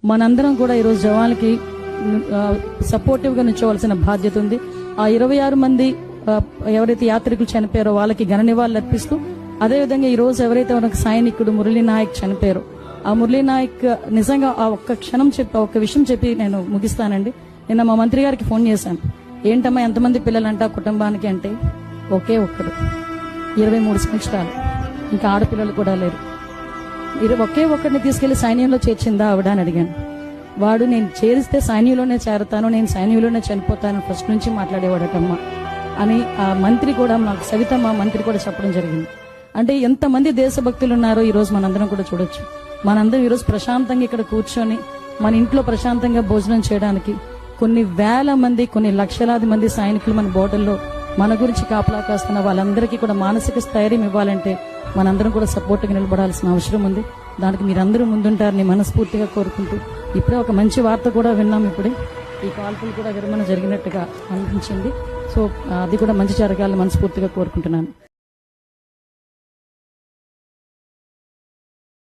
మనందరం కూడా ఈరోజు జవాన్లకి సపోర్టివ్ గా నిల్చోవలసిన బాధ్యత ఉంది. ఆ 26 మంది ఎవరైతే యాత్రికులు చనిపోయారో వాళ్ళకి ఘన నివాళులు అర్పిస్తూ, అదేవిధంగా ఈ రోజు ఎవరైతే మనకు సైనికుడు మురళీ నాయక్ చనిపోయారో ఆ మురళీ నాయక్ నిజంగా ఆ ఒక్క క్షణం చెప్పి ఒక్క విషయం చెప్పి నేను ముగిస్తానండి. నిన్న మా మంత్రి గారికి ఫోన్ చేశాను. ఏంటమ్మా ఎంతమంది పిల్లలంట కుటుంబానికి అంటే, ఒకే ఒక్కడు 23 సంవత్సరాలు, ఇంకా ఆడపిల్లలు కూడా లేరు. ఒకే ఒక్కడిని తీసుకెళ్లి సైన్యంలో చేర్చిందా ఆవిడ అని అడిగాను. వాడు నేను చేరిస్తే సైన్యంలోనే చేరతాను, నేను సైన్యంలోనే చనిపోతాను ఫస్ట్ నుంచి మాట్లాడేవాడటమ్మా అని ఆ మంత్రి కూడా, నాకు సవితమ్మ మంత్రి కూడా చెప్పడం జరిగింది. అంటే ఎంతమంది దేశభక్తులు ఉన్నారో ఈ రోజు మనందరం కూడా చూడొచ్చు. మనందరం ఈరోజు ప్రశాంతంగా ఇక్కడ కూర్చొని మన ఇంట్లో ప్రశాంతంగా భోజనం చేయడానికి కొన్ని వేల మంది, కొన్ని లక్షలాది మంది సైనికులు మన బోర్డర్లో మన గురించి కాపలా కాస్తున్న వాళ్ళందరికీ కూడా మానసిక స్థైర్యం ఇవ్వాలంటే మనందరం కూడా సపోర్ట్గా నిలబడాల్సిన అవసరం ఉంది. దానికి మీరందరూ ముందుంటారని మనస్ఫూర్తిగా కోరుకుంటూ, ఇప్పుడే ఒక మంచి వార్త కూడా విన్నాం. ఇప్పుడే ఈ కాల్పులు కూడా విరమణ జరిగినట్టుగా అనిపించింది. సో అది కూడా మంచి జరగాలని మనస్ఫూర్తిగా కోరుకుంటున్నాను.